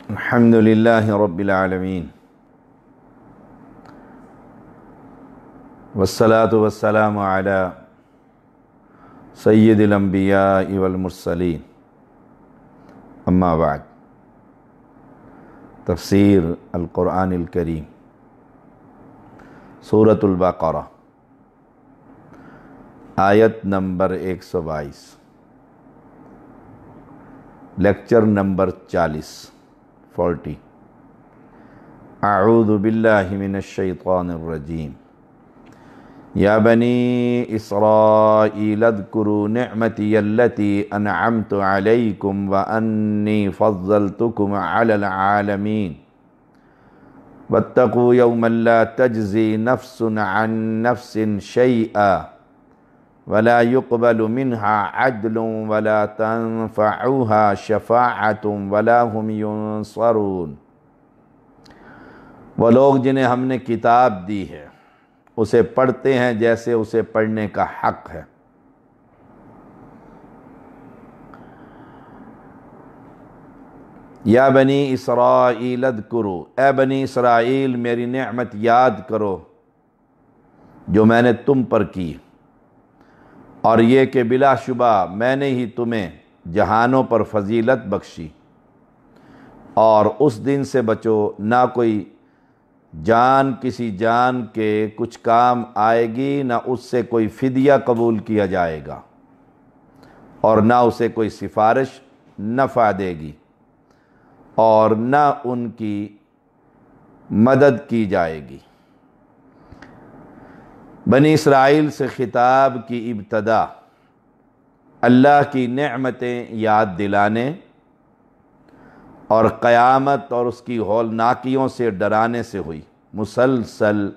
الحمد للہ رب العالمین والصلاة والسلام علی سید الانبیاء والمرسلین اما بعد۔ تفسیر القرآن الکریم، سورۃ البقرہ، آیت نمبر 122، لیکچر نمبر 40۔ اعوذ باللہ من الشیطان الرجیم۔ یا بنی اسرائیل اذکروا نعمتی التی انعمت علیکم وانی فضلتکم علی العالمین واتقوا یوما لا تجزی نفس عن نفس شیئا ولا يقبل منها عدل ولا تنفعها شفاعة ولا هم ينصرون۔ وہ لوگ جنہیں ہم نے کتاب دی ہے اسے پڑھتے ہیں جیسے اسے پڑھنے کا حق ہے، یا بنی اسرائیل اذکروا، اے بنی اسرائیل میری نعمت یاد کرو جو میں نے تم پر کی، اور یہ کہ بلا شبہ میں نے ہی تمہیں جہانوں پر فضیلت بخشی، اور اس دن سے بچو نہ کوئی جان کسی جان کے کچھ کام آئے گی، نہ اس سے کوئی فدیہ قبول کیا جائے گا، اور نہ اسے کوئی سفارش نفع دے گی، اور نہ ان کی مدد کی جائے گی۔ بنی اسرائیل سے خطاب کی ابتدا اللہ کی نعمتیں یاد دلانے اور قیامت اور اس کی ہولناکیوں سے ڈرانے سے ہوئی۔ مسلسل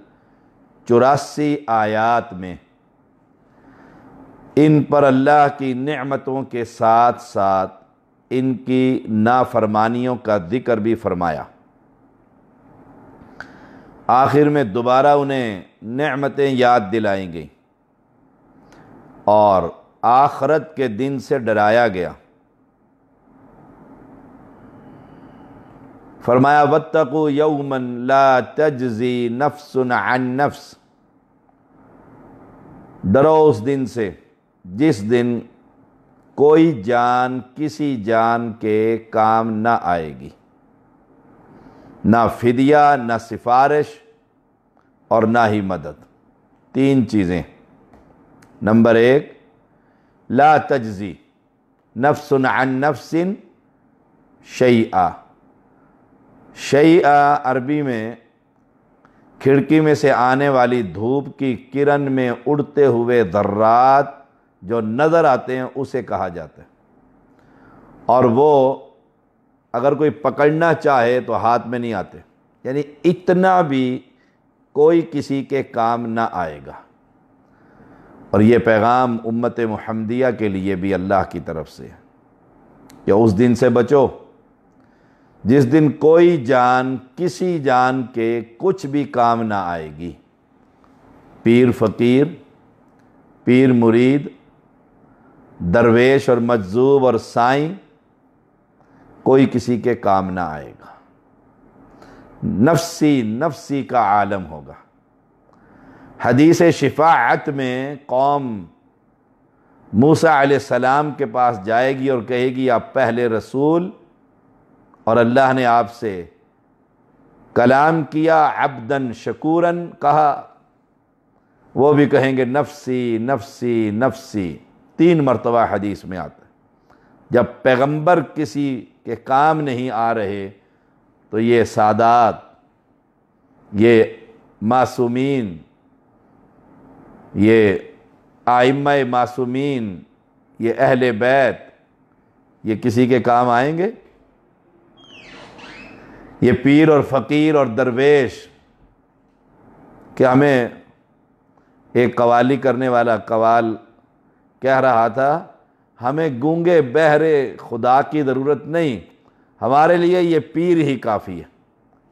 84 آیات میں ان پر اللہ کی نعمتوں کے ساتھ ساتھ ان کی نافرمانیوں کا ذکر بھی فرمایا۔ آخر میں دوبارہ انہیں نعمتیں یاد دلائیں گئی اور آخرت کے دن سے ڈرایا گیا۔ فرمایا واتقوا یوما لا تجزی نفس عن نفس، ڈرو اس دن سے جس دن کوئی جان کسی جان کے کام نہ آئے گی، نہ فدیہ، نہ سفارش اور نہ ہی مدد۔ 3 چیزیں۔ نمبر 1، لا تجزی نفس عن نفس شیئا۔ شیئا عربی میں کھڑکی میں سے آنے والی دھوپ کی کرن میں اڑتے ہوئے ذرات جو نظر آتے ہیں اسے کہا جاتا ہے، اور وہ اگر کوئی پکڑنا چاہے تو ہاتھ میں نہیں آتے، یعنی اتنا بھی کوئی کسی کے کام نہ آئے گا۔ اور یہ پیغام امت محمدیہ کے لیے بھی اللہ کی طرف سے ہے کہ اس دن سے بچو جس دن کوئی جان کسی جان کے کچھ بھی کام نہ آئے گی۔ پیر فقیر، پیر مرید، درویش اور مجذوب اور سائیں، کوئی کسی کے کام نہ آئے گا۔ نفسی نفسی کا عالم ہوگا۔ حدیث شفاعت میں قوم موسیٰ علیہ السلام کے پاس جائے گی اور کہے گی آپ پہلے رسول، اور اللہ نے آپ سے کلام کیا، عبداً شکوراً کہا، وہ بھی کہیں گے نفسی نفسی نفسی۔ 3 مرتبہ حدیث میں آتا ہے۔ جب پیغمبر کسی کے کام نہیں آ رہے تو یہ سادات، یہ معصومین، یہ ائمہ معصومین، یہ اہل بیت، یہ کسی کے کام آئیں گے؟ یہ پیر اور فقیر اور درویش، کہ ہمیں ایک قوالی کرنے والا قوال کہہ رہا تھا، ہمیں گونگے بہرے خدا کی ضرورت نہیں، ہمارے لیے یہ پیر ہی کافی ہے۔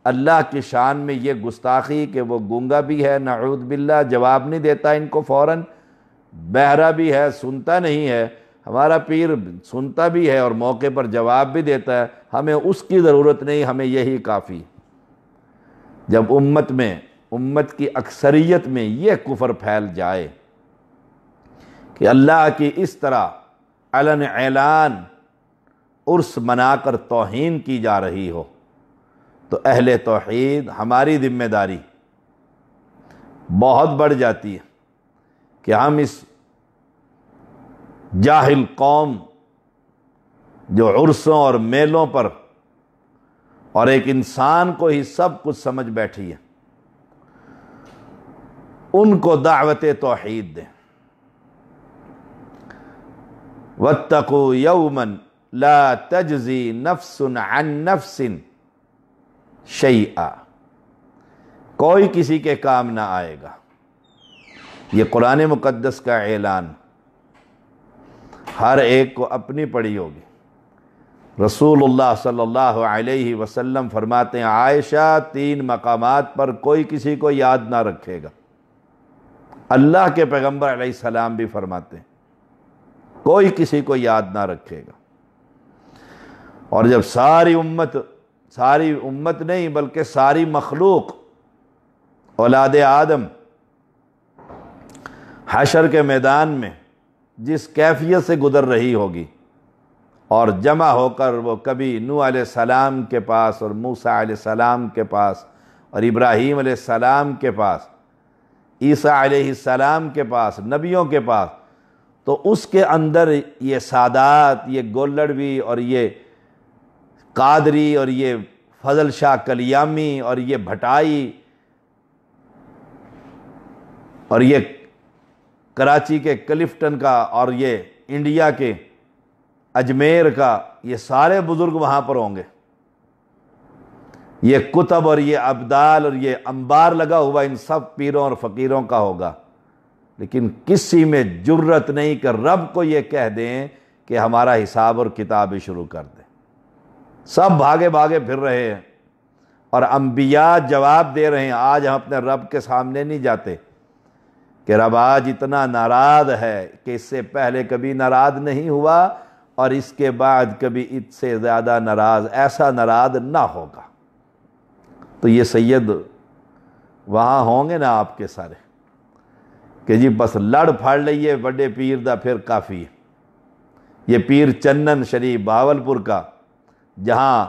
اللہ کی شان میں یہ گستاخی کہ وہ گونگا بھی ہے، نعوذ باللہ، جواب نہیں دیتا ان کو فوراً، بہرا بھی ہے، سنتا نہیں ہے، ہمارا پیر سنتا بھی ہے اور موقع پر جواب بھی دیتا ہے، ہمیں اس کی ضرورت نہیں، ہمیں یہی کافی۔ جب امت کی اکثریت میں یہ کفر پھیل جائے کہ اللہ کی اس طرح علن اعلان عرس منا کر توہین کی جا رہی ہو، تو اہل توحید ہماری ذمہ داری بہت بڑھ جاتی ہے کہ ہم اس جاہل قوم جو عرسوں اور میلوں پر اور ایک انسان کو ہی سب کچھ سمجھ بیٹھی ہے، ان کو دعوت توحید دیں۔ واتقوا یوما لا تجزی نفس عن نفس شیئا، کوئی کسی کے کام نہ آئے گا۔ یہ قرآن مقدس کا اعلان ہر ایک کو اپنی پڑی ہوگی۔ رسول اللہ صلی اللہ علیہ وسلم فرماتے ہیں عائشہ 3 مقامات پر کوئی کسی کو یاد نہ رکھے گا۔ اللہ کے پیغمبر علیہ السلام بھی فرماتے ہیں کوئی کسی کو یاد نہ رکھے گا۔ اور جب ساری امت نہیں بلکہ ساری مخلوق اولاد آدم حشر کے میدان میں جس کیفیت سے گزر رہی ہوگی اور جمع ہو کر وہ کبھی نوح علیہ السلام کے پاس اور موسیٰ علیہ السلام کے پاس اور ابراہیم علیہ السلام کے پاس، عیسیٰ علیہ السلام کے پاس، نبیوں کے پاس، تو اس کے اندر یہ سادات، یہ گولڑوی اور یہ قادری اور یہ فضل شاہ کلیامی اور یہ بھٹائی اور یہ کراچی کے کلفٹن کا اور یہ انڈیا کے اجمیر کا، یہ سارے بزرگ وہاں پر ہوں گے۔ یہ کتب اور یہ ابدال اور یہ انبار لگا ہوا ان سب پیروں اور فقیروں کا ہوگا، لیکن کسی میں جرت نہیں کہ رب کو یہ کہہ دیں کہ ہمارا حساب اور کتاب شروع کر دیں۔ سب بھاگے بھاگے پھر رہے ہیں اور انبیاء جواب دے رہے ہیں۔ آج ہم اپنے رب کے سامنے نہیں جاتے کہ رب آج اتنا ناراض ہے کہ اس سے پہلے کبھی ناراض نہیں ہوا اور اس کے بعد کبھی اس سے زیادہ ناراض، ایسا ناراض نہ ہوگا۔ تو یہ سید وہاں ہوں گے نا آپ کے سارے کہ جی بس لڑ پھاڑ لئیے بڑے پیر دا پھر کافی ہے۔ یہ پیر چنن شریف بہاولپور کا، جہاں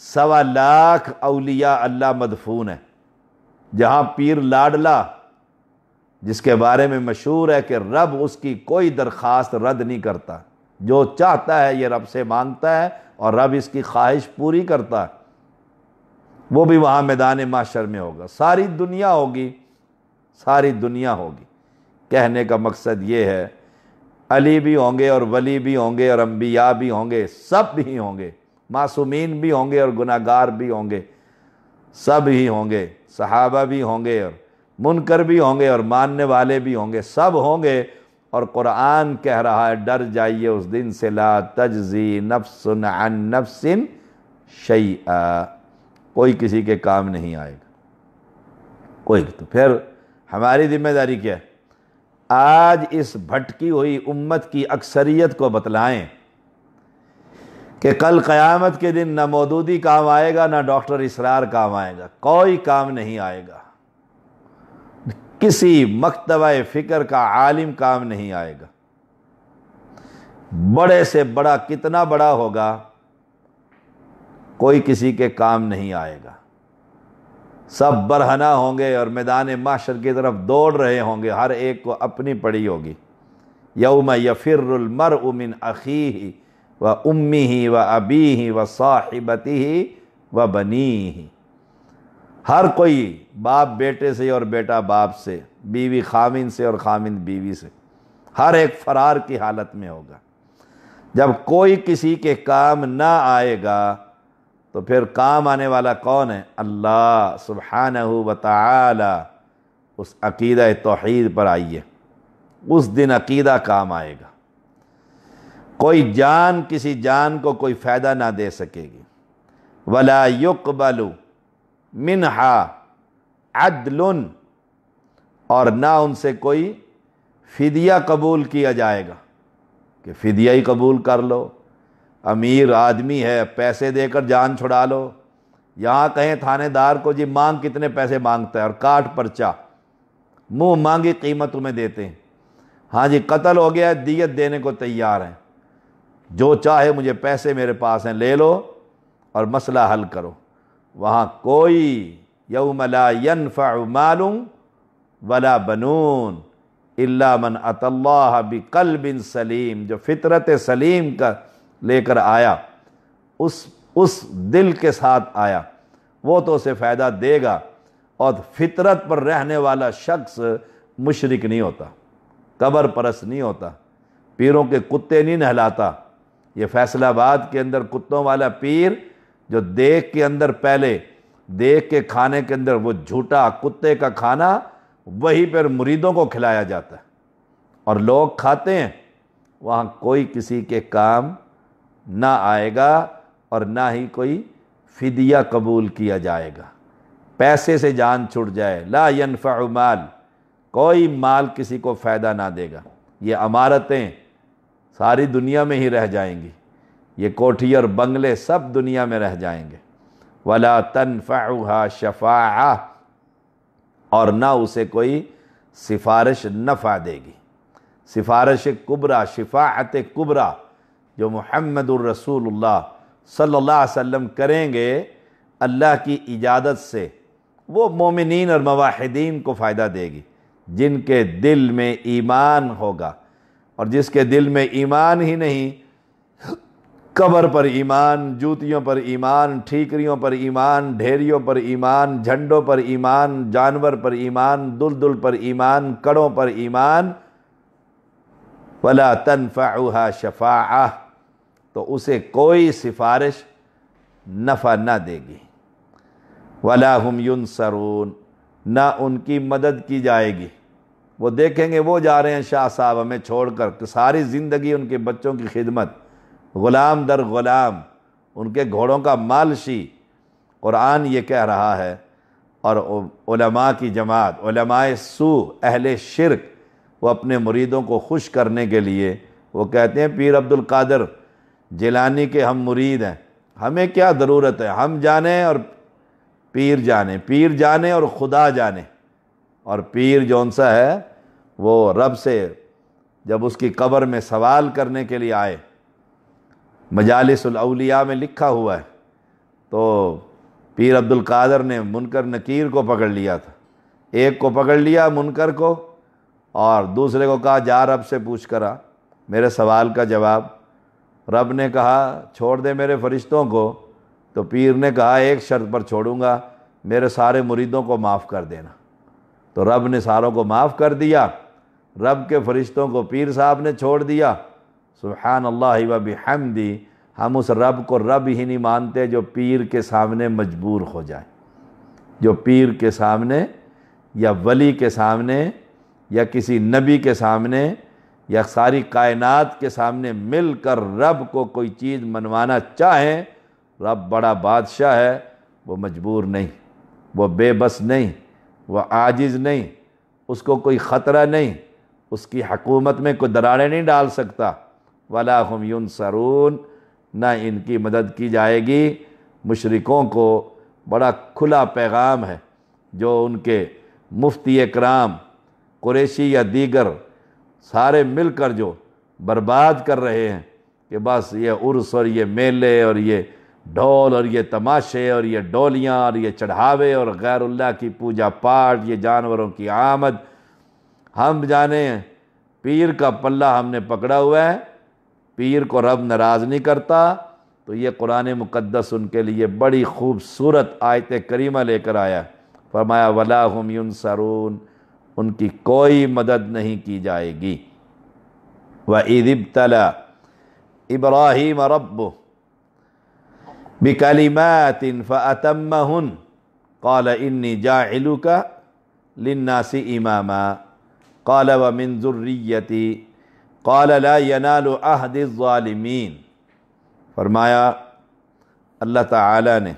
1.25 لاکھ اولیاء اللہ مدفون ہیں، جہاں پیر لاڈلا جس کے بارے میں مشہور ہے کہ رب اس کی کوئی درخواست رد نہیں کرتا، جو چاہتا ہے یہ رب سے مانگتا ہے اور رب اس کی خواہش پوری کرتا ہے، وہ بھی وہاں میدان محشر میں ہوگا۔ ساری دنیا ہوگی، ساری دنیا ہوگی۔ کہنے کا مقصد یہ ہے علی بھی ہوں گے اور ولی بھی ہوں گے اور انبیاء بھی ہوں گے، سب بھی ہوں گے، معصومین بھی ہوں گے اور گناہگار بھی ہوں گے، سب ہی ہوں گے، صحابہ بھی ہوں گے اور منکر بھی ہوں گے اور ماننے والے بھی ہوں گے، سب ہوں گے۔ اور قرآن کہہ رہا ہے ڈر جائیے اس دن سے، لا تجزی نفس عن نفس شیئا، کوئی کسی کے کام نہیں آئے گا کوئی۔ تو پھر ہماری ذمہ داری کیا ہے؟ آج اس بھٹکی ہوئی امت کی اکثریت کو بتلائیں کہ کل قیامت کے دن نہ مودودی کام آئے گا، نہ ڈاکٹر اسرار کام آئے گا، کوئی کام نہیں آئے گا، کسی مکتبہ فکر کا عالم کام نہیں آئے گا، بڑے سے بڑا کتنا بڑا ہوگا کوئی کسی کے کام نہیں آئے گا۔ سب برہنہ ہوں گے اور میدان محشر کی طرف دوڑ رہے ہوں گے، ہر ایک کو اپنی پڑی ہوگی۔ یوم یفر المرء من اخیہ و امہ و ابیہ و صاحبتہ و بنیہ، ہر کوئی باپ بیٹے سے اور بیٹا باپ سے، بیوی خامن سے اور خامن بیوی سے، ہر ایک فرار کی حالت میں ہوگا۔ جب کوئی کسی کے کام نہ آئے گا تو پھر کام آنے والا کون ہے؟ اللہ سبحانہ و تعالی۔ اس عقیدہ توحید پر آئیے، اس دن عقیدہ کام آئے گا۔ کوئی جان کسی جان کو کوئی فائدہ نہ دے سکے گی۔ ولا يقبل منہا عدل، اور نہ ان سے کوئی فدیہ قبول کیا جائے گا کہ فدیہ ہی قبول کر لو، امیر آدمی ہے پیسے دے کر جان چھڑا لو، یہاں کہیں تھانے دار کو جی مانگ کتنے پیسے مانگتا ہے اور کاٹ پرچہ، منہ مانگی قیمت تمہیں دیتے ہیں، ہاں جی قتل ہو گیا ہے دیت دینے کو تیار ہیں، جو چاہے مجھے پیسے میرے پاس ہیں لے لو اور مسئلہ حل کرو۔ وہاں کوئی یوم لا ینفع مال ولا بنون الا من اتی اللہ بقلب سلیم، جو فطرت سلیم کا لے کر آیا، اس دل کے ساتھ آیا، وہ تو اسے فائدہ دے گا۔ اور فطرت پر رہنے والا شخص مشرک نہیں ہوتا، قبر پرست نہیں ہوتا، پیروں کے کتے نہیں نہلاتا۔ یہ فیصل آباد کے اندر کتوں والا پیر جو دیکھ کے اندر پہلے دیکھ کے کھانے کے اندر وہ جھوٹا کتے کا کھانا وہی پھر مریدوں کو کھلایا جاتا ہے اور لوگ کھاتے ہیں، وہاں کوئی کسی کے کام نہ آئے گا اور نہ ہی کوئی فدیہ قبول کیا جائے گا۔ پیسے سے جان چھٹ جائے، لا ینفع مال، کوئی مال کسی کو فائدہ نہ دے گا۔ یہ عمارتیں ساری دنیا میں ہی رہ جائیں گی، یہ کوٹھی اور بنگلے سب دنیا میں رہ جائیں گے۔ ولا تنفعها شفاعہ، اور نہ اسے کوئی سفارش نفع دے گی۔ سفارش کبریٰ، شفاعت کبریٰ جو محمد الرسول اللہ صلی اللہ علیہ وسلم کریں گے اللہ کی اجازت سے، وہ مومنین اور موحدین کو فائدہ دے گی، جن کے دل میں ایمان ہوگا، اور جس کے دل میں ایمان ہی نہیں، قبر پر ایمان، جوتیوں پر ایمان، ٹھیکریوں پر ایمان، ڈھیریوں پر ایمان، جھنڈوں پر ایمان، جانور پر ایمان، دلدل پر ایمان، کڑوں پر ایمان، ولا تنفعها شفاعہ، تو اسے کوئی سفارش نفع نہ دے گی۔ ولا هم ینصرون، نہ ان کی مدد کی جائے گی۔ وہ دیکھیں گے وہ جا رہے ہیں شاہ صاحب ہمیں چھوڑ کر، کہ ساری زندگی ان کے بچوں کی خدمت، غلام در غلام، ان کے گھوڑوں کا مالشی۔ قرآن یہ کہہ رہا ہے، اور علماء کی جماعت، علماء سو، اہل شرک، وہ اپنے مریدوں کو خوش کرنے کے لیے وہ کہتے ہیں پیر عبد القادر جیلانی کے ہم مرید ہیں، ہمیں کیا ضرورت ہے، ہم جانیں اور پیر جانے، پیر جانے اور خدا جانے۔ اور پیر جون سا ہے وہ رب سے جب اس کی قبر میں سوال کرنے کے لیے آئے، مجالس الاولیاء میں لکھا ہوا ہے، تو پیر عبد القادر نے منکر نکیر کو پکڑ لیا تھا، ایک کو پکڑ لیا منکر کو اور دوسرے کو کہا جا رب سے پوچھ کر آ میرے سوال کا جواب۔ رب نے کہا چھوڑ دے میرے فرشتوں کو، تو پیر نے کہا ایک شرط پر چھوڑوں گا، میرے سارے مریدوں کو معاف کر دینا۔ تو رب نے ساروں کو معاف کر دیا، رب کے فرشتوں کو پیر صاحب نے چھوڑ دیا۔ سبحان اللہ و بحمدی، ہم اس رب کو رب ہی نہیں مانتے جو پیر کے سامنے مجبور ہو جائے، جو پیر کے سامنے یا ولی کے سامنے یا کسی نبی کے سامنے یا ساری کائنات کے سامنے مل کر رب کو کوئی چیز منوانا چاہیں۔ رب بڑا بادشاہ ہے، وہ مجبور نہیں، وہ بے بس نہیں، وہ عاجز نہیں، اس کو کوئی خطرہ نہیں، اس کی حکومت میں کوئی دراڑیں نہیں ڈال سکتا۔ وَلَا هُمْ يُنصَرُونَ، نہ ان کی مدد کی جائے گی۔ مشرکوں کو بڑا کھلا پیغام ہے جو ان کے مفتی اکرام قریشی یا دیگر سارے مل کر جو برباد کر رہے ہیں، کہ بس یہ عرس اور یہ میلے اور یہ ڈھول اور یہ تماشے اور یہ ڈولیاں اور یہ چڑھاوے اور غیر اللہ کی پوجا پاٹ، یہ جانوروں کی آمد، ہم جانیں پیر کا پلہ ہم نے پکڑا ہوا ہے، پیر کو رب ناراض نہیں کرتا۔ تو یہ قرآن مقدس ان کے لیے بڑی خوبصورت آیت کریمہ لے کر آیا، فرمایا وَلَا هُمْ يُنصَرُونَ، ان کی کوئی مدد نہیں کی جائے گی۔ وَإِذِ ابْتَلَى إِبْرَاهِيمَ رَبُّهُ بِكَلِمَاتٍ فَأَتَمَّهُنَّ قَالَ إِنِّي جَاعِلُكَ لِلنَّاسِ إِمَامًا قَالَ وَمِنْ ذُرِّيَّتِي قَالَ لَا يَنَالُ عَهْدِ الظَّالِمِينَ۔ فرمایا اللہ تعالیٰ نے،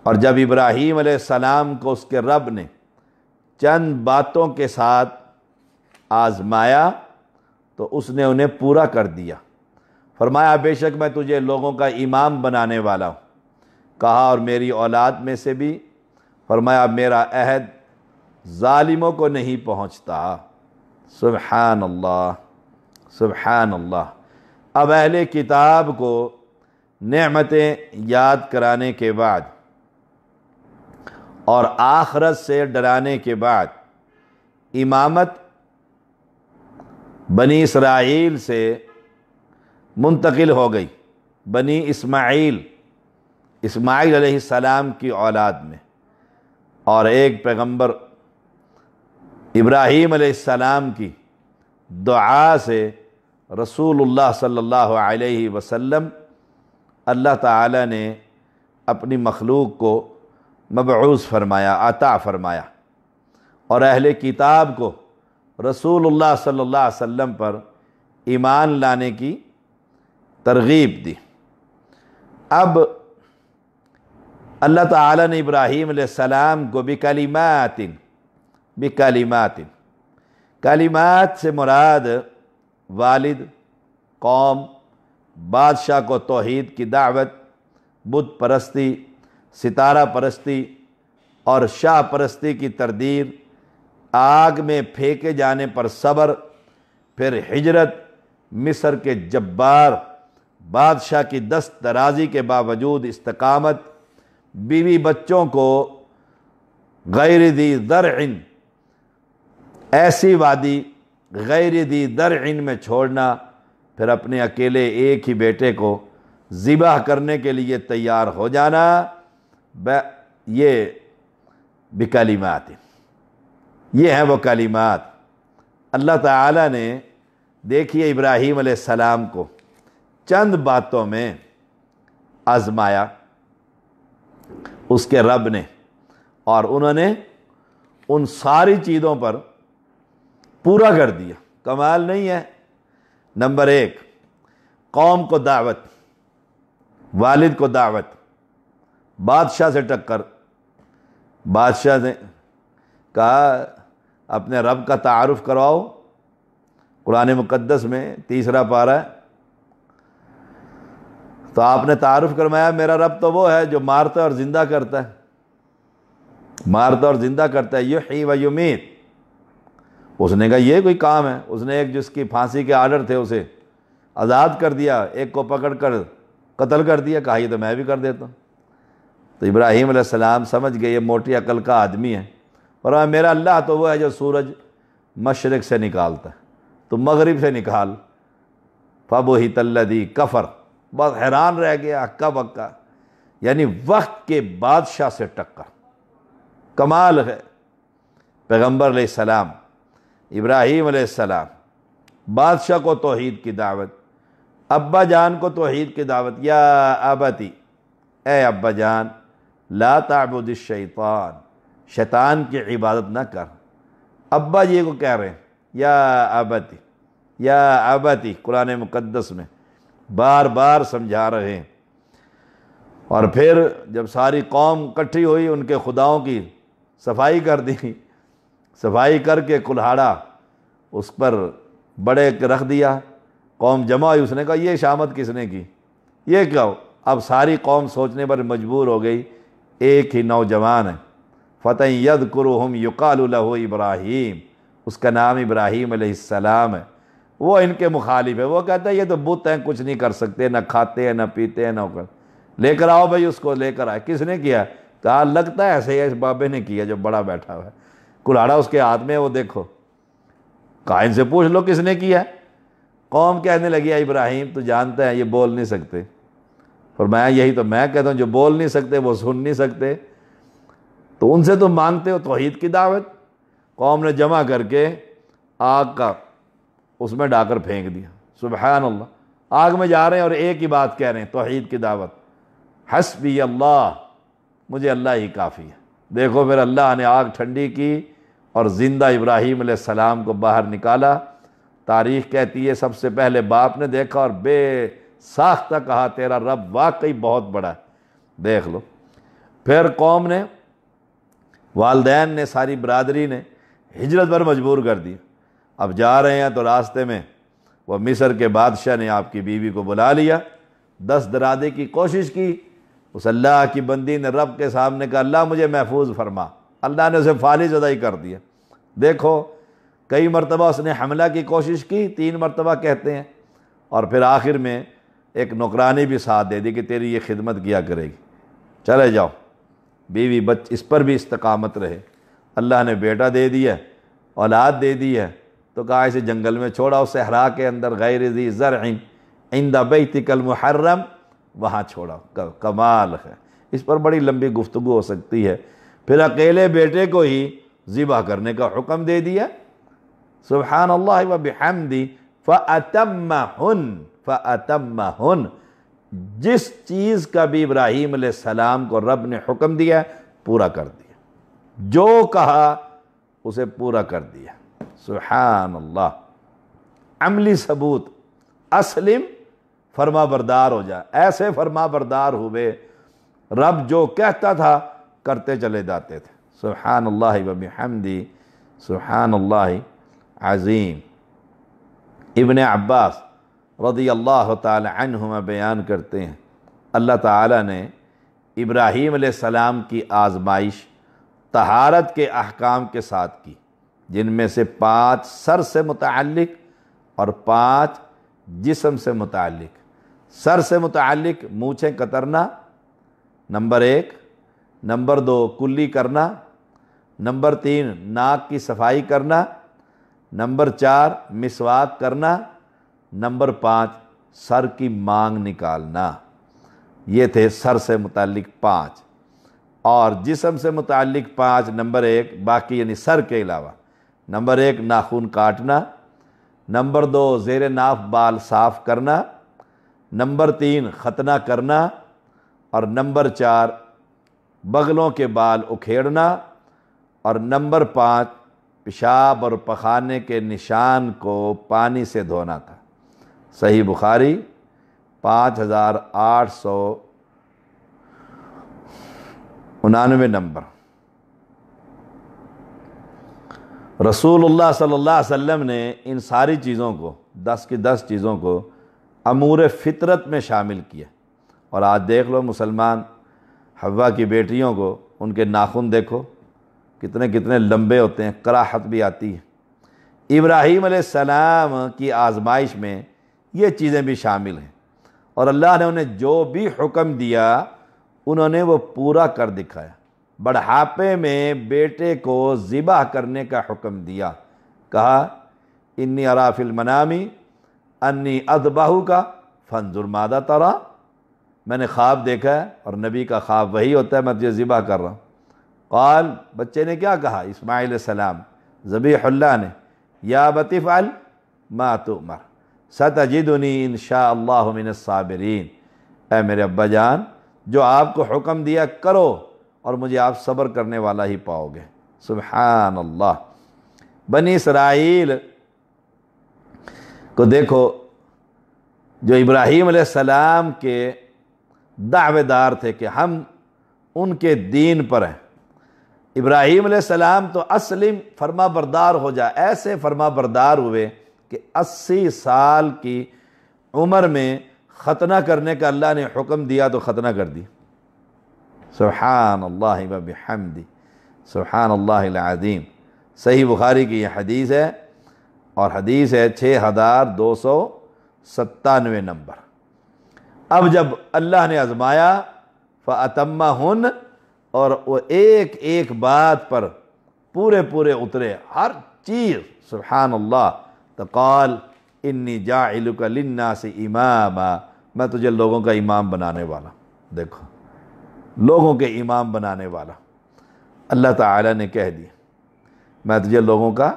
اور جب ابراہیم علیہ السلام کو اس کے رب نے چند باتوں کے ساتھ آزمایا تو اس نے انہیں پورا کر دیا۔ فرمایا بے شک میں تجھے لوگوں کا امام بنانے والا ہوں۔ کہا اور میری اولاد میں سے بھی؟ فرمایا میرا عہد ظالموں کو نہیں پہنچتا۔ سبحان اللہ، سبحان اللہ۔ اب اہل کتاب کو نعمتیں یاد کرانے کے بعد اور آخرت سے ڈرانے کے بعد امامت بنی اسرائیل سے منتقل ہو گئی بنی اسماعیل علیہ السلام کی اولاد میں، اور ایک پیغمبر ابراہیم علیہ السلام کی دعا سے رسول اللہ صلی اللہ علیہ وسلم اللہ تعالی نے اپنی مخلوق کو مبعوث فرمایا، عطا فرمایا، اور اہل کتاب کو رسول اللہ صلی اللہ علیہ وسلم پر ایمان لانے کی ترغیب دی۔ اب اللہ تعالی نے ابراہیم علیہ السلام کو بکلمات کلمات سے مراد والد، قوم، بادشاہ کو توحید کی دعوت، بت پرستی، ستارہ پرستی اور شاہ پرستی کی تردید، آگ میں پھینکے جانے پر صبر، پھر ہجرت، مصر کے جبار بادشاہ کی دست درازی کے باوجود استقامت، بیوی بچوں کو غیر ذی ذرع، ایسی وادی غیر ذی ذرع میں چھوڑنا، پھر اپنے اکیلے ایک ہی بیٹے کو ذبح کرنے کے لیے تیار ہو جانا، یہ بکلمات، یہ ہیں وہ کلمات۔ اللہ تعالیٰ نے دیکھیے ابراہیم علیہ السلام کو چند باتوں میں آزمایا اس کے رب نے، اور انہوں نے ان ساری چیزوں پر پورا کر دیا۔ کمال نہیں ہے؟ نمبر 1، قوم کو دعوت، والد کو دعوت، بادشاہ سے ٹکر، بادشاہ نے کہا اپنے رب کا تعارف کرواؤ، قرآن مقدس میں 3 پارہ ہے، تو آپ نے تعارف کروایا میرا رب تو وہ ہے جو مارتا اور زندہ کرتا ہے، مارتا اور زندہ کرتا ہے، یحیی و یمیت۔ اس نے کہا یہ کوئی کام ہے؟ اس نے ایک جس کی پھانسی کے آرڈر تھے اسے آزاد کر دیا، ایک کو پکڑ کر قتل کر دیا، کہا یہ تو میں بھی کر دیتا ہوں۔ تو ابراہیم علیہ السلام سمجھ گئے یہ موٹی عقل کا آدمی ہے، اور میرا اللہ تو وہ ہے جو سورج مشرق سے نکالتا ہے، تو مغرب سے نکال۔ فَبُہِتَ الَّذِي کفر، بس حیران رہ گیا، ہکا بکا، یعنی وقت کے بادشاہ سے ٹکر، کمال ہے۔ پیغمبر علیہ السلام ابراہیم علیہ السلام بادشاہ کو توحید کی دعوت، ابا جان کو توحید کی دعوت، یا ابتی، اے ابا جان، لا تعبد الشیطان، شیطان کی عبادت نہ کر۔ ابا جی کو کہہ رہے ہیں یا ابتی، یا ابتی، قرآن مقدس میں بار بار سمجھا رہے ہیں۔ اور پھر جب ساری قوم اکٹھی ہوئی، ان کے خداؤں کی صفائی کر دی، صفائی کر کے کلہاڑا اس پر بڑے رکھ دیا، قوم جمع ہوئی، اس نے کہا یہ شامت کس نے کی، یہ کیا ہو؟ اب ساری قوم سوچنے پر مجبور ہو گئی، ایک ہی نوجوان ہے، فتى يذكرهم يقال له ابراہیم، اس کا نام ابراہیم علیہ السلام ہے، وہ ان کے مخالف ہے، وہ کہتا ہے یہ تو بت ہیں، کچھ نہیں کر سکتے، نہ کھاتے ہیں نہ پیتے ہیں نہ لے کر آؤ بھائی، اس کو لے کر آئے۔ کس نے کیا؟ کہا لگتا ہے ایسے ہی اس بابے نے کیا جو بڑا بیٹھا ہوا ہے، کلاڑا اس کے ہاتھ میں ہے، وہ دیکھو، کہا ان سے پوچھ لو کس نے کیا ہے۔ قوم کہنے لگی ابراہیم تو جانتا ہے یہ بول نہیں سکتے، فرمایا یہی تو میں کہتا ہوں، جو بول نہیں سکتے وہ سن نہیں سکتے، تو ان سے تم مانگتے ہو توحید کی دعوت۔ قوم نے جمع کر کے آگ کا اس میں ڈا کر پھینک دیا، سبحان اللہ، آگ میں جا رہے ہیں اور ایک ہی بات کہہ رہے ہیں، توحید کی دعوت، حسبی اللہ، مجھے اللہ ہی کافی ہے۔ دیکھو پھر اللہ نے آگ ٹھنڈی کی اور زندہ ابراہیم علیہ السلام کو باہر نکالا۔ تاریخ کہتی ہے سب سے پہلے باپ نے دیکھا اور بے ساختہ کہا تیرا رب واقعی بہت بڑا ہے، دیکھ لو۔ پھر قوم نے، والدین نے، ساری برادری نے ہجرت پر مجبور کر دی۔ اب جا رہے ہیں تو راستے میں وہ مصر کے بادشاہ نے آپ کی بیوی کو بلا لیا، دست درازی کی کوشش کی، اس اللہ کی بندی نے رب کے سامنے کہا اللہ مجھے محفوظ فرما، اللہ نے اسے فالج ادا کر دیا۔ دیکھو کئی مرتبہ اس نے حملہ کی کوشش کی، 3 مرتبہ کہتے ہیں، اور پھر آخر میں ایک نوکرانی بھی ساتھ دے دی کہ تیری یہ خدمت کیا کرے گی، چلے جاؤ۔ بیوی اس پر بھی استقامت رہے، اللہ نے بیٹا دے دیا، اولاد دے دی ہے، تو کہا اسے جنگل میں چھوڑا، اس صحرا کے اندر غیر ذی زرع عند بیتک المحرم، وہاں چھوڑا۔ کمال ہے، اس پر بڑی لمبی گفتگو ہو سکتی ہے۔ پھر اکیلے بیٹے کو ہی ذبح کرنے کا حکم دے دیا، سبحان اللہ و بحمدی، فَأَتَمَّهُنْ، جس چیز کا بھی ابراہیم علیہ السلام کو رب نے حکم دیا پورا کر دیا، جو کہا اسے پورا کر دیا، سبحان اللہ۔ عملی ثبوت، اسلم، فرما بردار ہو جا، ایسے فرما بردار ہوئے، رب جو کہتا تھا کرتے چلے جاتے تھے، سبحان اللہ و بحمدی، سبحان اللہ عظیم۔ ابن عباس رضی اللہ تعالی عنہما بیان کرتے ہیں اللہ تعالیٰ نے ابراہیم علیہ السلام کی آزمائش طہارت کے احکام کے ساتھ کی، جن میں سے 5 سر سے متعلق اور 5 جسم سے متعلق۔ سر سے متعلق مونچھیں کترنا، نمبر 1، نمبر 2 کلی کرنا، نمبر 3 ناک کی صفائی کرنا، نمبر 4 مسواک کرنا، نمبر 5 سر کی مانگ نکالنا۔ یہ تھے سر سے متعلق 5، اور جسم سے متعلق 5، نمبر 1 باقی یعنی سر کے علاوہ، نمبر 1 ناخن کاٹنا، نمبر 2 زیر ناف بال صاف کرنا، نمبر 3 ختنہ کرنا، اور نمبر 4 بغلوں کے بال اکھیڑنا، اور نمبر 5 پیشاب اور پخانے کے نشان کو پانی سے دھونا تھا۔ صحیح بخاری 5899 نمبر۔ رسول اللہ صلی اللہ علیہ وسلم نے ان ساری چیزوں کو، 10 کی 10 چیزوں کو امور فطرت میں شامل کیا۔ اور آج دیکھ لو مسلمان حوا کی بیٹیوں کو، ان کے ناخن دیکھو کتنے کتنے لمبے ہوتے ہیں، کراہت بھی آتی ہے۔ ابراہیم علیہ السلام کی آزمائش میں یہ چیزیں بھی شامل ہیں، اور اللہ نے انہیں جو بھی حکم دیا انہوں نے وہ پورا کر دکھایا۔ بڑھاپے میں بیٹے کو ذبح کرنے کا حکم دیا، کہا انی اری فی المنام انی اذبحک فانظر ماذا تری، میں نے خواب دیکھا ہے، اور نبی کا خواب وہی ہوتا ہے میں تجھے ذبح کر رہا ہوں۔ قال، بچے نے کیا کہا، اسماعیل علیہ السلام، ذبیح اللہ نے، یا ابت افعل ما تؤمر ستجدنی ان شاء اللہ من الصابرین، اے میرے ابا جان جو آپ کو حکم دیا کرو، اور مجھے آپ صبر کرنے والا ہی پاؤ گے۔ سبحان اللہ۔ بنی اسرائیل کو دیکھو، جو ابراہیم علیہ السلام کے دعوے دار تھے کہ ہم ان کے دین پر ہیں۔ ابراہیم علیہ السلام تو اسلم، فرما بردار ہو جا، ایسے فرما بردار ہوئے کہ 80 سال کی عمر میں ختنہ کرنے کا اللہ نے حکم دیا تو ختنہ کر دی۔ سبحان اللہ و بحمدی، سبحان اللہ العظیم۔ صحیح بخاری کی یہ حدیث ہے، اور حدیث ہے 6297 نمبر۔ اب جب اللہ نے آزمایا فَأَتَمَّهُنْ، اور وہ ایک ایک بات پر پورے پورے اترے، ہر چیز، سبحان اللہ۔ تو قال انی جاعلک للناس اماما، میں تجھے لوگوں کا امام بنانے والا، دیکھو لوگوں کے امام بنانے والا، اللہ تعالیٰ نے کہہ دیا میں تجھے لوگوں کا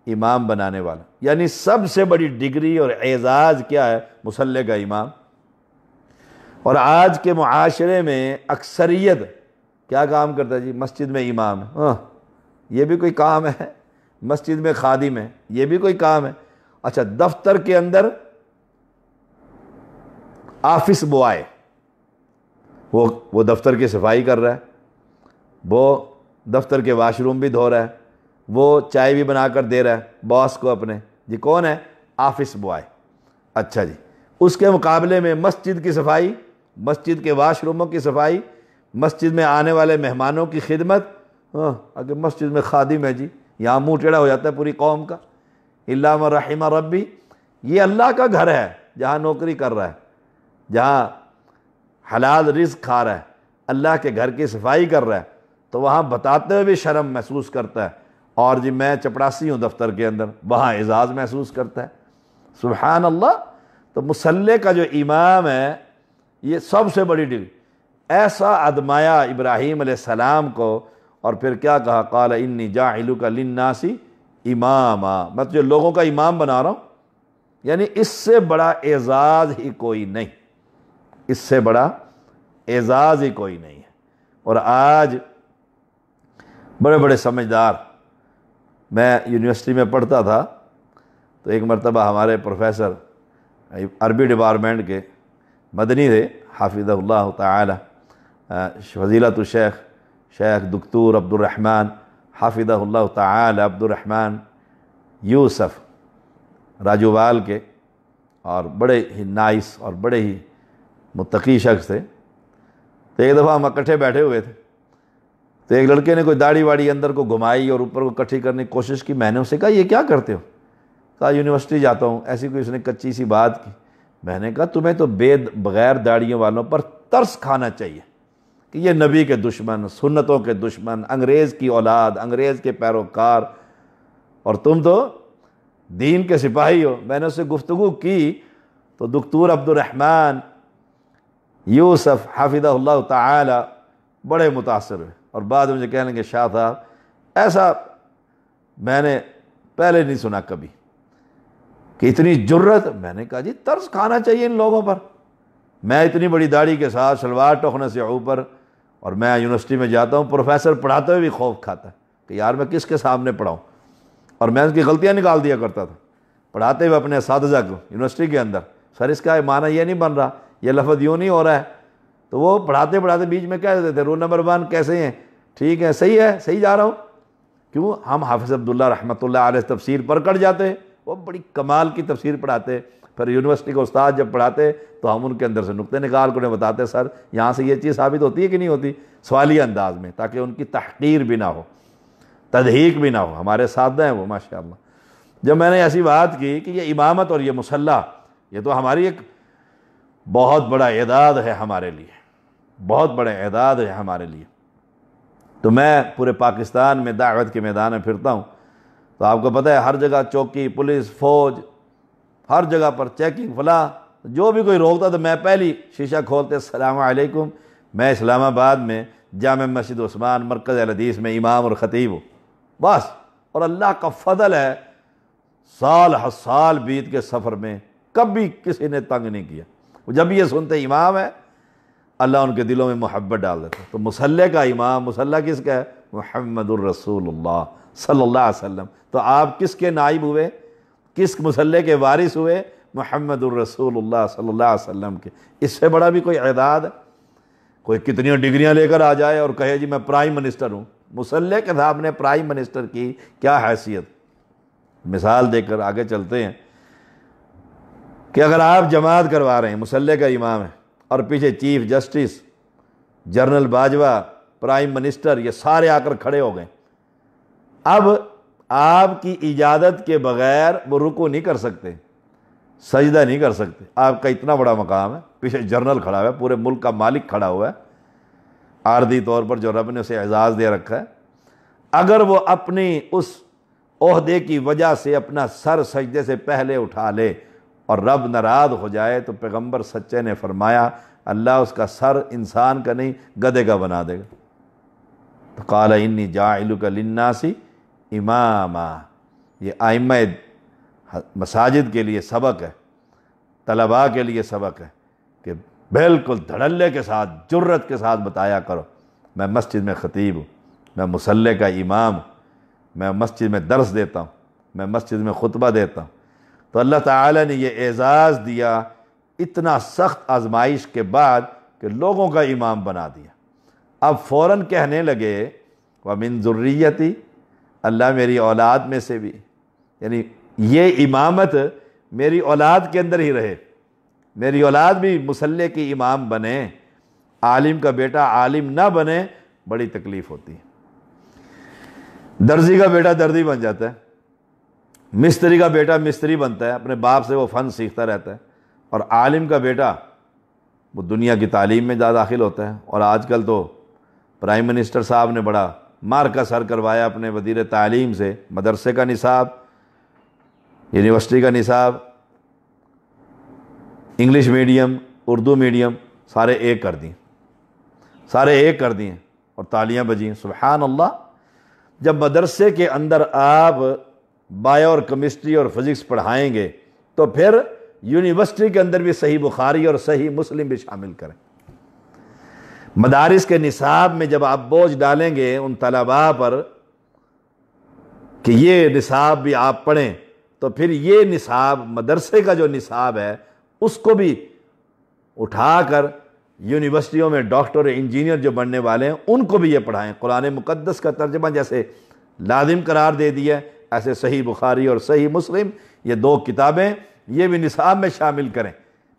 امام بنانے والا۔ یعنی سب سے بڑی ڈگری اور اعزاز کیا ہے؟ مصلی کا امام۔ اور آج کے معاشرے میں اکثریت کیا کام کرتا ہے جی؟ مسجد میں امام ہے، یہ بھی کوئی کام ہے؟ مسجد میں خادم ہے، یہ بھی کوئی کام ہے؟ اچھا، دفتر کے اندر آفس بوائے، وہ دفتر کی صفائی کر رہا ہے، وہ دفتر کے واش روم بھی دھو رہا ہے، وہ چائے بھی بنا کر دے رہا ہے باس کو اپنے، جی کون ہے؟ Office boy. اچھا جی، اس کے مقابلے میں مسجد کی صفائی، مسجد کے واش روموں کی صفائی، مسجد میں آنے والے مہمانوں کی خدمت، اگر مسجد میں خادم ہے جی، یہاں منہ ٹیڑھا ہو جاتا ہے پوری قوم کا، الا من رحم ربی، یہ اللہ کا گھر ہے جہاں نوکری کر رہا ہے، جہاں حلال رزق کھا رہا ہے، اللہ کے گھر کی صفائی کر رہا ہے، تو وہاں بتاتے ہوئے بھی شرم محسوس کرتا ہے، اور جی میں چپڑاسی ہوں دفتر کے اندر، وہاں اعزاز محسوس کرتا ہے۔ سبحان اللہ۔ تو مصلی کا جو امام ہے یہ سب سے بڑی ڈگری، ایسا ادمایا ابراہیم علیہ السلام کو، اور پھر کیا کہا، قال انی جاعلک للناس اماما، میں تجھے لوگوں کا امام بنا رہا ہوں، یعنی اس سے بڑا اعزاز ہی کوئی نہیں، اس سے بڑا اعزاز ہی کوئی نہیں ہے۔ اور آج بڑے بڑے سمجھدار، میں یونیورسٹی میں پڑھتا تھا تو ایک مرتبہ ہمارے پروفیسر عربی ڈپارٹمنٹ کے مدنی تھے حافظہ اللہ تعالی، فضیلۃ الشیخ شیخ دکتور عبد الرحمن حافظہ اللہ تعالی عبد الرحمن یوسف راجوال کے، اور بڑے ہی نائس اور بڑے ہی متقی شخص تھے۔ تو ایک دفعہ ہم اکٹھے بیٹھے ہوئے تھے، تو ایک لڑکے نے کوئی داڑھی واڑی اندر کو گھمائی اور اوپر کو اکٹھی کرنے کی کوشش کی۔ میں نے اسے کہا یہ کیا کرتے ہو؟ کہا یونیورسٹی جاتا ہوں۔ ایسی کوئی اس نے کچی سی بات کی۔ میں نے کہا تمہیں تو بغیر داڑھیوں والوں پر ترس کھانا چاہیے کہ یہ نبی کے دشمن، سنتوں کے دشمن، انگریز کی اولاد، انگریز کے پیروکار، اور تم تو دین کے سپاہی ہو۔ میں نے اس سے گفتگو کی تو دکتور عبد الرحمن یوسف حافظہ اللہ تعالی بڑے متاثر ہوئے، اور بعد میں مجھے کہنے لگے شاہ صاحب ایسا میں نے پہلے نہیں سنا کبھی کہ اتنی جرت۔ میں نے کہا جی ترس کھانا چاہیے ان لوگوں پر، میں اتنی بڑی داڑھی کے ساتھ شلوار ٹوکنے سے اوپر، اور میں یونیورسٹی میں جاتا ہوں، پروفیسر پڑھاتے ہوئے بھی خوف کھاتا ہے کہ یار میں کس کے سامنے پڑھاؤں، اور میں اس کی غلطیاں نکال دیا کرتا تھا پڑھاتے ہوئے اپنے اساتذہ کو یونیورسٹی کے اندر، سر اس کا معنی یہ نہیں بن رہا، یہ لفظ یوں نہیں ہو رہا ہے، تو وہ پڑھاتے پڑھاتے بیچ میں کہہ دیتے تھے رول نمبر 1 کیسے ہیں، ٹھیک ہے صحیح جا رہا ہوں۔ کیوں؟ ہم حافظ عبداللہ رحمۃ اللہ علیہ تفسیر پر کٹ جاتے ہیں، وہ بڑی کمال کی تفسیر پڑھاتے، پھر یونیورسٹی کے استاد جب پڑھاتے تو ہم ان کے اندر سے نقطے نکال کر انہیں بتاتے سر یہاں سے یہ چیز ثابت ہوتی ہے کہ نہیں ہوتی، سوالی انداز میں، تاکہ ان کی تحقیر بھی نہ ہو، تضحیک بھی نہ ہو۔ ہمارے اساتذہ ہیں وہ ماشاءاللہ۔ جب میں نے ایسی بات کی کہ یہ امامت اور یہ مصلی یہ تو ہماری ایک بہت بڑا اعداد ہے ہمارے لیے، بہت بڑا اعداد ہے ہمارے لیے، تو میں پورے پاکستان میں دعوت کے میدان میں پھرتا ہوں، تو آپ کو پتہ ہے ہر جگہ چوکی، پولیس، فوج، ہر جگہ پر چیکنگ فلاں، جو بھی کوئی روکتا تو میں پہلی شیشہ کھولتے السلام علیکم، میں اسلام آباد میں جامع مسجد عثمان مرکز الحدیث میں امام اور خطیب ہوں بس۔ اور اللہ کا فضل ہے سال ہر سال بیت کے سفر میں کبھی کسی نے تنگ نہیں کیا، جب یہ سنتے امام ہے اللہ ان کے دلوں میں محبت ڈال دیتا۔ تو مصلی کا امام، مصلی کس کا ہے؟ محمد الرسول اللہ صلی اللہ علیہ وسلم۔ تو آپ کس کے نائب ہوئے، کس مصلی کے وارث ہوئے؟ محمد الرسول اللہ صلی اللہ علیہ وسلم کے۔ اس سے بڑا بھی کوئی اعداد ہے؟ کوئی کتنی ڈگریاں لے کر آ جائے اور کہے جی میں پرائم منسٹر ہوں، مصلی کے صاحب نے پرائم منسٹر کی کیا حیثیت؟ مثال دے کر آگے چلتے ہیں کہ اگر آپ جماعت کروا رہے ہیں، مصلی کا امام ہے، اور پیچھے chief justice, general Bajwa, prime minister, یہ سارے آ کر کھڑے ہو گئے، اب آپ کی اجازت کے بغیر وہ رکوع نہیں کر سکتے، سجدہ نہیں کر سکتے۔ آپ کا اتنا بڑا مقام ہے، پیچھے جنرل کھڑا ہوا ہے، پورے ملک کا مالک کھڑا ہوا ہے، عارضی طور پر جو رب نے اسے اعزاز دے رکھا ہے، اگر وہ اپنی اس عہدے کی وجہ سے اپنا سر سجدے سے پہلے اٹھا لے اور رب ناراض ہو جائے تو پیغمبر سچے نے فرمایا اللہ اس کا سر انسان کا نہیں گدھے کا بنا دے گا۔ تو قال انی جاعلک للناس اماما، یہ ائمہ مساجد کے لیے سبق ہے، طلباء کے لیے سبق ہے کہ بالکل دھڑلے کے ساتھ، جرت کے ساتھ بتایا کرو میں مسجد میں خطیب ہوں، میں مصلی کا امام ہوں، میں مسجد میں درس دیتا ہوں، میں مسجد میں خطبہ دیتا ہوں۔ تو اللہ تعالیٰ نے یہ اعزاز دیا اتنا سخت آزمائش کے بعد کہ لوگوں کا امام بنا دیا۔ اب فوراً کہنے لگے وَمِن ذُرِّيَّتِي، اللہ میری اولاد میں سے بھی، یعنی یہ امامت میری اولاد کے اندر ہی رہے، میری اولاد بھی مصلی کی امام بنے، عالم کا بیٹا عالم نہ بنے، بڑی تکلیف ہوتی ہے۔ درزی کا بیٹا دردی بن جاتا ہے، مستری کا بیٹا مستری بنتا ہے، اپنے باپ سے وہ فن سیکھتا رہتا ہے، اور عالم کا بیٹا وہ دنیا کی تعلیم میں داخل ہوتا ہے۔ اور آج کل تو پرائم منسٹر صاحب نے بڑا مار کا سر کروایا اپنے وزیر تعلیم سے، مدرسے کا نصاب، یونیورسٹی کا نصاب، انگلش میڈیم، اردو میڈیم سارے ایک کر دیں، سارے ایک کر دیے، اور تالیاں بجیں، سبحان اللہ۔ جب مدرسے کے اندر آپ بایو اور کیمسٹری اور فزکس پڑھائیں گے تو پھر یونیورسٹی کے اندر بھی صحیح بخاری اور صحیح مسلم بھی شامل کریں۔ مدارس کے نصاب میں جب آپ بوجھ ڈالیں گے ان طلباء پر کہ یہ نصاب بھی آپ پڑھیں، تو پھر یہ نصاب مدرسے کا جو نصاب ہے اس کو بھی اٹھا کر یونیورسٹیوں میں ڈاکٹر انجینئر جو بننے والے ہیں ان کو بھی یہ پڑھائیں۔ قرآن مقدس کا ترجمہ جیسے لازم قرار دے دیا ایسے صحیح بخاری اور صحیح مسلم، یہ دو کتابیں یہ بھی نصاب میں شامل کریں۔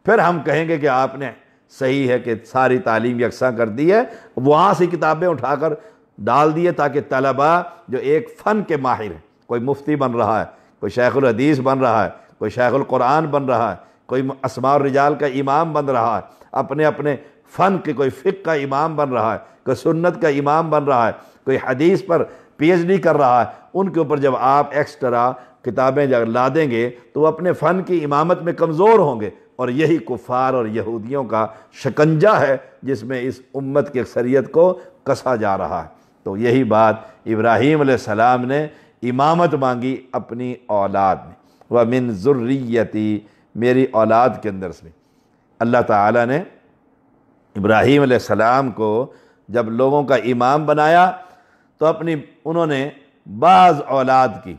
پھر ہم کہیں گے کہ آپ نے صحیح ہے کہ ساری تعلیم یکساں کر دی ہے، وہاں سے کتابیں اٹھا کر ڈال دیے تاکہ طلباء جو ایک فن کے ماہر ہیں، کوئی مفتی بن رہا ہے، کوئی شیخ الحدیث بن رہا ہے، کوئی شیخ القرآن بن رہا ہے، کوئی اسماء الرجال کا امام بن رہا ہے، اپنے اپنے فن کے، کوئی فقہ کا امام بن رہا ہے، کوئی سنت کا امام بن رہا ہے، کوئی حدیث پر پی ایچ ڈی کر رہا ہے، ان کے اوپر جب آپ ایکسٹرا کتابیں جب لا دیں گے تو وہ اپنے فن کی امامت میں کمزور ہوں گے، اور یہی کفار اور یہودیوں کا شکنجہ ہے جس میں اس امت کی اکثریت کو کسا جا رہا ہے۔ تو یہی بات ابراہیم علیہ السلام نے امامت مانگی اپنی اولاد میں، وَمِن ذُرِّيَّتِي، میری اولاد کے اندر سے۔ اللہ تعالیٰ نے ابراہیم علیہ السلام کو جب لوگوں کا امام بنایا تو انہوں نے بعض اولاد کی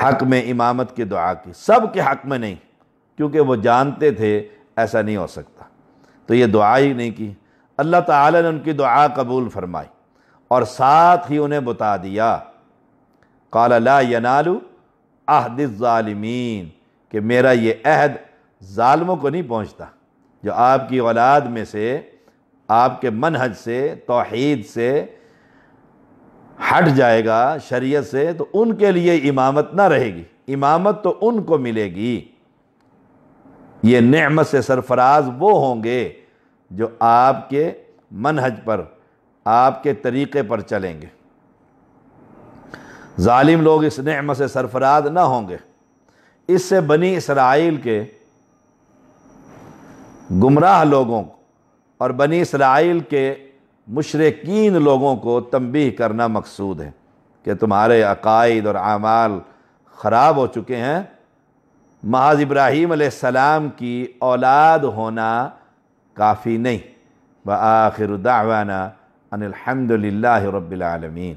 حق میں امامت کی دعا کی، سب کے حق میں نہیں، کیونکہ وہ جانتے تھے ایسا نہیں ہو سکتا، تو یہ دعا ہی نہیں کی۔ اللہ تعالیٰ نے ان کی دعا قبول فرمائی اور ساتھ ہی انہیں بتا دیا، قال لا ینال عہد الظالمین، کہ میرا یہ عہد ظالموں کو نہیں پہنچتا۔ جو آپ کی اولاد میں سے آپ کے منہج سے، توحید سے ہٹ جائے گا، شریعت سے، تو ان کے لیے امامت نہ رہے گی، امامت تو ان کو ملے گی۔ یہ نعمت سے سرفراز وہ ہوں گے جو آپ کے منہج پر، آپ کے طریقے پر چلیں گے۔ ظالم لوگ اس نعمت سے سرفراز نہ ہوں گے۔ اس سے بنی اسرائیل کے گمراہ لوگوں اور بنی اسرائیل کے مشرکین لوگوں کو تنبیہ کرنا مقصود ہے کہ تمہارے عقائد اور اعمال خراب ہو چکے ہیں، محض ابراہیم علیہ السلام کی اولاد ہونا کافی نہیں۔ وآخر دعوانا ان الحمد للہ رب العالمین۔